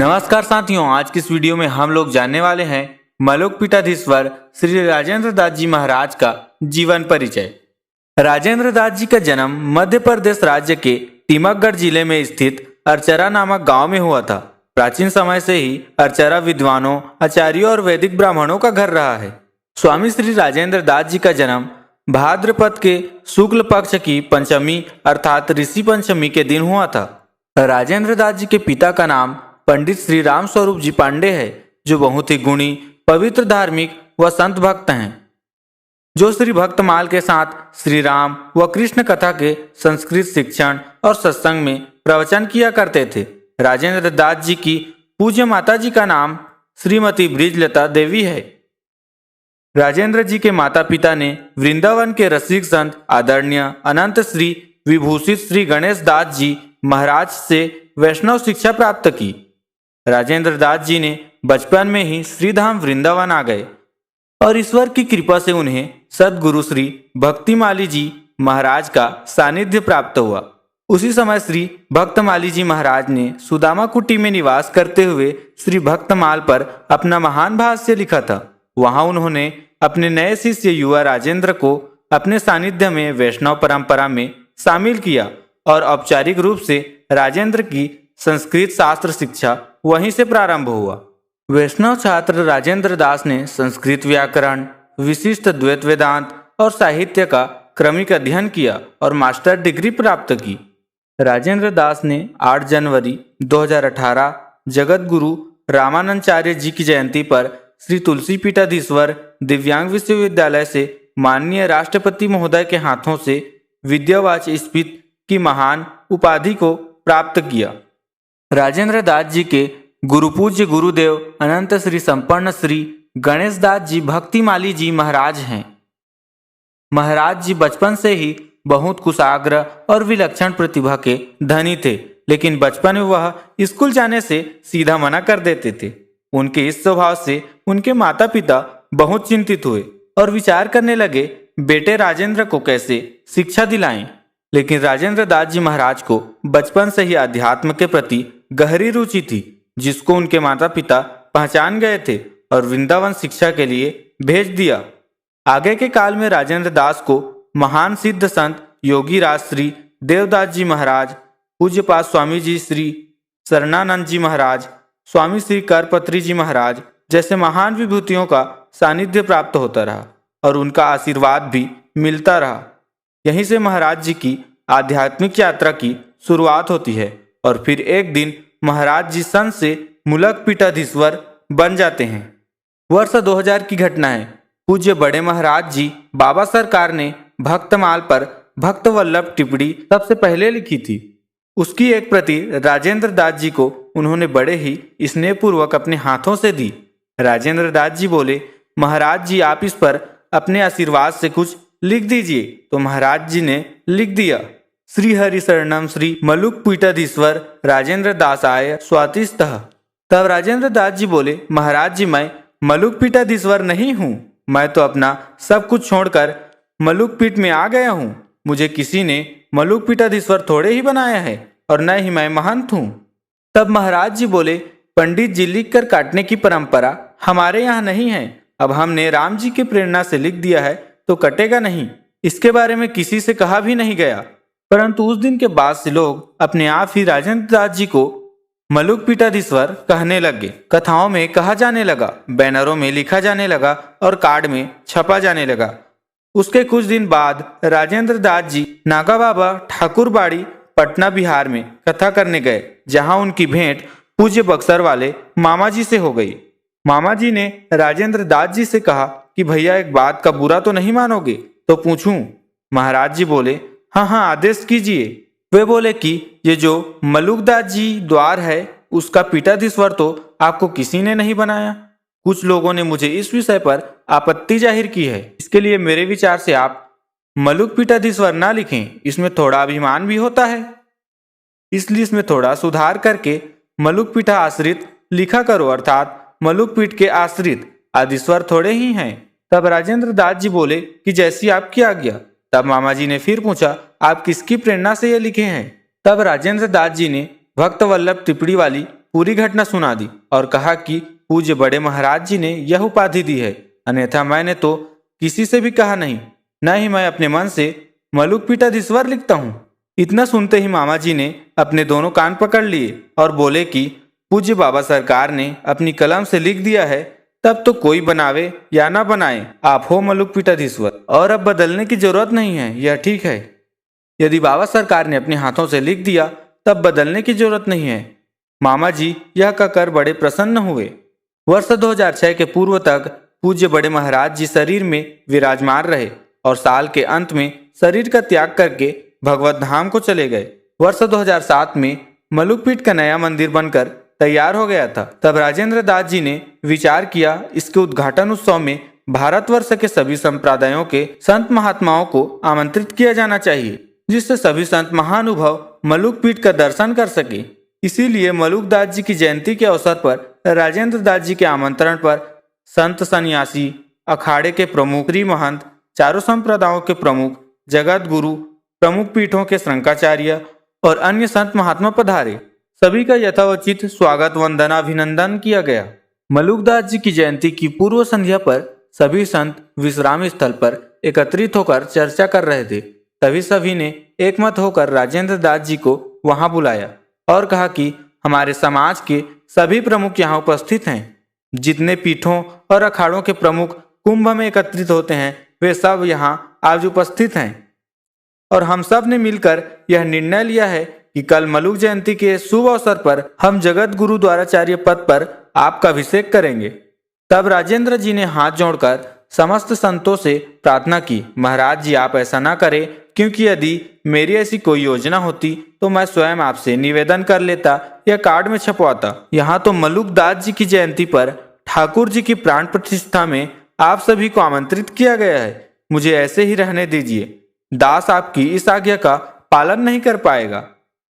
नमस्कार साथियों, आज की इस वीडियो में हम लोग जानने वाले हैं मलुक पीठाधीश्वर श्री राजेंद्र दास जी महाराज का जीवन परिचय। राजेंद्र दास जी का जन्म मध्य प्रदेश राज्य के टीकमगढ़ जिले में स्थित अरचरा नामक गांव में हुआ था। प्राचीन समय से ही अरचरा विद्वानों, आचार्यों और वैदिक ब्राह्मणों का घर रहा है। स्वामी श्री राजेंद्र दास जी का जन्म भाद्रपद के शुक्ल पक्ष की पंचमी अर्थात ऋषि पंचमी के दिन हुआ था। राजेंद्र दास जी के पिता का नाम पंडित श्री राम स्वरूप जी पांडे है, जो बहुत ही गुणी, पवित्र, धार्मिक व संत भक्त हैं, जो श्री भक्तमाल के साथ श्री राम व कृष्ण कथा के संस्कृत शिक्षण और सत्संग में प्रवचन किया करते थे। राजेंद्र दास जी की पूज्य माता जी का नाम श्रीमती ब्रिजलता देवी है। राजेंद्र जी के माता पिता ने वृंदावन के रसिक संत आदरणीय अनंत श्री विभूषित श्री गणेश दास जी महाराज से वैष्णव शिक्षा प्राप्त की। राजेंद्र दास जी ने बचपन में ही श्रीधाम वृंदावन आ गए और ईश्वर की कृपा से उन्हें सद्गुरु श्री भक्तिमाली जी महाराज का सानिध्य प्राप्त हुआ। उसी समय श्री भक्तमाली जी महाराज ने सुदामा कुटी में निवास करते हुए श्री भक्तमाल पर अपना महान भाष्य लिखा था। वहां उन्होंने अपने नए शिष्य युवा राजेंद्र को अपने सानिध्य में वैष्णव परंपरा में शामिल किया और औपचारिक रूप से राजेंद्र की संस्कृत शास्त्र शिक्षा वहीं से प्रारंभ हुआ। वैष्णव छात्र राजेंद्र दास ने संस्कृत व्याकरण, विशिष्ट द्वैत वेदांत और साहित्य का क्रमिक अध्ययन किया और मास्टर डिग्री प्राप्त की। राजेंद्र दास ने 8 जनवरी 2018 जगत गुरु रामानंदाचार्य जी की जयंती पर श्री तुलसी पीठाधीश्वर दिव्यांग विश्वविद्यालय से माननीय राष्ट्रपति महोदय के हाथों से विद्यावाच स्फीत की महान उपाधि को प्राप्त किया। राजेंद्र दास जी के गुरु पूज्य गुरुदेव अनंत श्री संपन्न श्री गणेश दास जी भक्तिमाली जी महाराज हैं। महाराज जी बचपन से ही बहुत कुशाग्र और विलक्षण प्रतिभा के धनी थे, लेकिन बचपन में वह स्कूल जाने से सीधा मना कर देते थे। उनके इस स्वभाव से उनके माता पिता बहुत चिंतित हुए और विचार करने लगे बेटे राजेंद्र को कैसे शिक्षा दिलाएं। लेकिन राजेंद्र दास जी महाराज को बचपन से ही अध्यात्म के प्रति गहरी रुचि थी, जिसको उनके माता पिता पहचान गए थे और वृंदावन शिक्षा के लिए भेज दिया। आगे के काल में राजेंद्र दास को महान सिद्ध संत योगी राज श्री देवदास जी महाराज, पूज्यपाद स्वामी जी श्री शरणानंद जी महाराज, स्वामी श्री करपत्री जी महाराज जैसे महान विभूतियों का सानिध्य प्राप्त होता रहा और उनका आशीर्वाद भी मिलता रहा। यहीं से महाराज जी की आध्यात्मिक यात्रा की शुरुआत होती है और फिर एक दिन महाराज जी संत से मुलक पीठाधीश्वर बन जाते हैं। वर्ष 2000 की घटना है। पूज्य बड़े महाराज जी बाबा सरकार ने भक्तमाल पर भक्त वल्लभ टिप्पणी सबसे पहले लिखी थी। उसकी एक प्रति राजेंद्र दास जी को उन्होंने बड़े ही स्नेहपूर्वक अपने हाथों से दी। राजेंद्र दास जी बोले, महाराज जी आप इस पर अपने आशीर्वाद से कुछ लिख दीजिए। तो महाराज जी ने लिख दिया, श्री हरि शरणम श्री मलुक पीठाधीश्वर राजेंद्र दास आय स्वातिस्तः। तब राजेंद्र दास जी बोले, महाराज जी मैं मलुक पीठाधीश्वर नहीं हूँ, मैं तो अपना सब कुछ छोड़कर मलुक पीठ में आ गया हूँ। मुझे किसी ने मलुक पीठाधीश्वर थोड़े ही बनाया है और न ही मैं महंत हूँ। तब महाराज जी बोले, पंडित जी लिख कर काटने की परंपरा हमारे यहाँ नहीं है। अब हमने राम जी की प्रेरणा से लिख दिया है तो कटेगा नहीं। इसके बारे में किसी से कहा भी नहीं गया। परंतु उस दिन के बाद से लोग अपने आप ही राजेंद्र दास जी को मलुक पीठाधीश्वर कहने लगे। कथाओं में कहा जाने लगा, बैनरों में लिखा जाने लगा और कार्ड में छपा जाने लगा। उसके कुछ दिन बाद राजेंद्र दास जी नागा बाबा ठाकुरबाड़ी पटना बिहार में कथा करने गए, जहां उनकी भेंट पूज्य बक्सर वाले मामा जी से हो गई। मामा जी ने राजेंद्र दास जी से कहा कि भैया एक बात का बुरा तो नहीं मानोगे तो पूछूं। महाराज जी बोले, हाँ हाँ आदेश कीजिए। वे बोले कि ये जो मलुकदास जी द्वार है उसका पीठाधीश्वर तो आपको किसी ने नहीं बनाया। कुछ लोगों ने मुझे इस विषय पर आपत्ति जाहिर की है। इसके लिए मेरे विचार से आप मलुक पीठाधीश्वर ना लिखें, इसमें थोड़ा अभिमान भी होता है, इसलिए इसमें थोड़ा सुधार करके मलुक पीठा आश्रित लिखा करो, अर्थात मलुक पीठ के आश्रित आदिश्वर थोड़े ही हैं। तब राजेंद्र दास जी बोले कि जैसी आपकी आज्ञा। तब मामा जी ने फिर पूछा, आप किसकी प्रेरणा से ये लिखे हैं? तब राजेंद्र दास जी ने भक्त वल्लभ टिप्पणी वाली पूरी घटना सुना दी और कहा कि पूज्य बड़े महाराज जी ने यह उपाधि दी है, अन्यथा मैंने तो किसी से भी कहा नहीं, न ही मैं अपने मन से मलुक पीठाधीश्वर लिखता हूँ। इतना सुनते ही मामा जी ने अपने दोनों कान पकड़ लिए और बोले कि पूज्य बाबा सरकार ने अपनी कलम से लिख दिया है, तब तो कोई बनावे या ना बनाए, आप हो मलुक पीठाधीश्वर और अब बदलने की जरूरत नहीं है, यह ठीक है। यदि बाबा सरकार ने अपने हाथों से लिख दिया तब बदलने की जरूरत नहीं है। मामा जी यह कहकर बड़े प्रसन्न हुए। वर्ष 2006 के पूर्व तक पूज्य बड़े महाराज जी शरीर में विराजमान रहे और साल के अंत में शरीर का त्याग करके भगवत धाम को चले गए। वर्ष 2007 में मलुक पीठ का नया मंदिर बनकर तैयार हो गया था। तब राजेंद्र दास जी ने विचार किया इसके उद्घाटन उत्सव में भारतवर्ष के सभी संप्रदायों के संत महात्माओं को आमंत्रित किया जाना चाहिए, जिससे सभी संत महानुभाव मलुक पीठ का दर्शन कर सके। इसीलिए मलुक दास जी की जयंती के अवसर पर राजेंद्र दास जी के आमंत्रण पर संत सन्यासी, अखाड़े के प्रमुख, श्री महंत, चारों संप्रदायों के प्रमुख, जगत गुरु, प्रमुख पीठों के शंकराचार्य और अन्य संत महात्मा पधारे। सभी का यथोचित स्वागत वंदना अभिनंदन किया गया। मलुक दास जी की जयंती की पूर्व संध्या पर सभी संत विश्राम स्थल पर एकत्रित होकर चर्चा कर रहे थे। तभी सभी ने एकमत होकर राजेंद्र दास जी को वहां बुलाया और कहा कि हमारे समाज के सभी प्रमुख यहाँ उपस्थित हैं। जितने पीठों और अखाड़ों के प्रमुख कुंभ में एकत्रित होते हैं वे सब यहाँ आज उपस्थित हैं और हम सब ने मिलकर यह निर्णय लिया है कि कल मलुक जयंती के शुभ अवसर पर हम जगत गुरु द्वाराचार्य पद पर आपका अभिषेक करेंगे। तब राजेंद्र जी ने हाथ जोड़कर समस्त संतों से प्रार्थना की, महाराज जी आप ऐसा ना करें, क्योंकि यदि मेरी ऐसी कोई योजना होती तो मैं स्वयं आपसे निवेदन कर लेता या कार्ड में छपवाता। यहाँ तो मलुक दास जी की जयंती पर ठाकुर जी की प्राण प्रतिष्ठा में आप सभी को आमंत्रित किया गया है, मुझे ऐसे ही रहने दीजिए। दास आपकी इस आज्ञा का पालन नहीं कर पाएगा।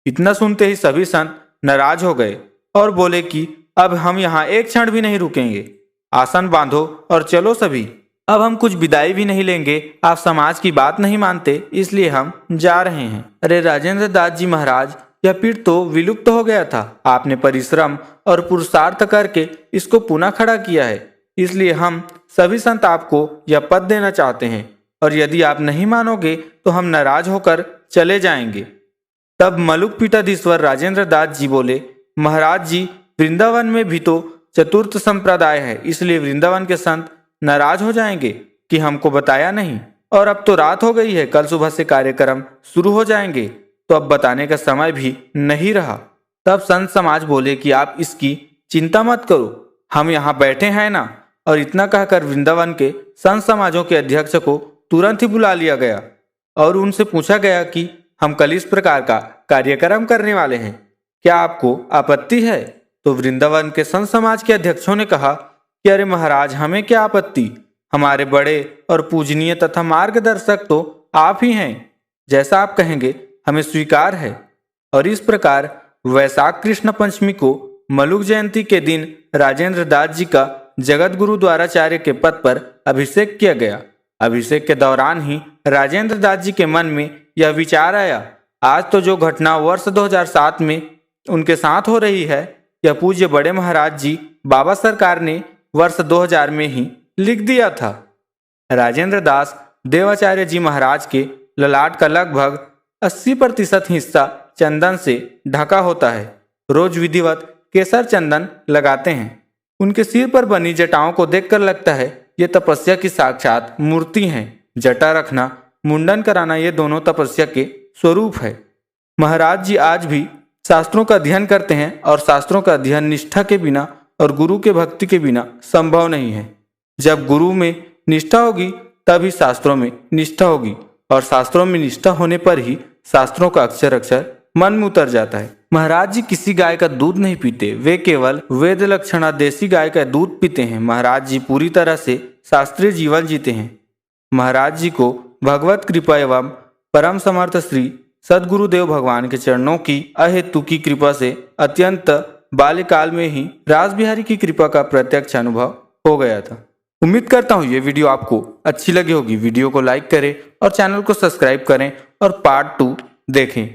इतना सुनते ही सभी संत नाराज हो गए और बोले कि अब हम यहाँ एक क्षण भी नहीं रुकेंगे, आसन बांधो और चलो सभी। अब हम कुछ विदाई भी नहीं लेंगे, आप समाज की बात नहीं मानते इसलिए हम जा रहे हैं। अरे राजेंद्र दास जी महाराज, यह पीठ तो विलुप्त हो गया था, आपने परिश्रम और पुरुषार्थ करके इसको पुनः खड़ा किया है, इसलिए हम सभी संत आपको यह पद देना चाहते हैं और यदि आप नहीं मानोगे तो हम नाराज होकर चले जाएंगे। तब मलुक पीठाधीश्वर राजेंद्र दास जी बोले, महाराज जी वृंदावन में भी तो चतुर्थ संप्रदाय है, इसलिए वृंदावन के संत नाराज हो जाएंगे कि हमको बताया नहीं, और अब तो रात हो गई है, कल सुबह से कार्यक्रम शुरू हो जाएंगे, तो अब बताने का समय भी नहीं रहा। तब संत समाज बोले कि आप इसकी चिंता मत करो, हम यहाँ बैठे हैं ना। और इतना कहकर वृंदावन के संत समाजों के अध्यक्ष को तुरंत ही बुला लिया गया और उनसे पूछा गया कि हम कल इस प्रकार का कार्यक्रम करने वाले हैं, क्या आपको आपत्ति है? तो वृंदावन के संत समाज के अध्यक्षों ने कहा कि अरे महाराज, हमें क्या आपत्ति, हमारे बड़े और पूजनीय तथा मार्गदर्शक तो आप ही हैं, जैसा आप कहेंगे हमें स्वीकार है। और इस प्रकार वैशाख कृष्ण पंचमी को मलुक जयंती के दिन राजेंद्र दास जी का जगत गुरु द्वाराचार्य के पद पर अभिषेक किया गया। अभिषेक के दौरान ही राजेंद्र दास जी के मन में यह विचार आया, आज तो जो घटना वर्ष 2007 में उनके साथ हो रही है, यह पूज्य बड़े महाराज जी बाबा सरकार ने वर्ष 2000 में ही लिख दिया था। राजेंद्र दास देवाचार्य जी महाराज के ललाट का लगभग 80% हिस्सा चंदन से ढका होता है। रोज विधिवत केसर चंदन लगाते हैं। उनके सिर पर बनी जटाओं को देखकर लगता है ये तपस्या की साक्षात मूर्ति हैं। जटा रखना, मुंडन कराना, ये दोनों तपस्या के स्वरूप है। महाराज जी आज भी शास्त्रों का अध्ययन करते हैं और शास्त्रों का अध्ययन निष्ठा के बिना और गुरु के भक्ति के बिना संभव नहीं है। जब गुरु में निष्ठा होगी तभी शास्त्रों में निष्ठा होगी और शास्त्रों में निष्ठा होने पर ही शास्त्रों का अक्षर अक्षर मन में उतर जाता है। महाराज जी किसी गाय का दूध नहीं पीते, वे केवल वेद लक्षणा देसी गाय का दूध पीते हैं। महाराज जी पूरी तरह से शास्त्रीय जीवन जीते हैं। महाराज जी को भगवत कृपा एवं परम समर्थ श्री सदगुरुदेव भगवान के चरणों की अहेतु की कृपा से अत्यंत बाल्यकाल में ही रासबिहारी की कृपा का प्रत्यक्ष अनुभव हो गया था। उम्मीद करता हूँ ये वीडियो आपको अच्छी लगी होगी। वीडियो को लाइक करें और चैनल को सब्सक्राइब करें और पार्ट 2 देखें।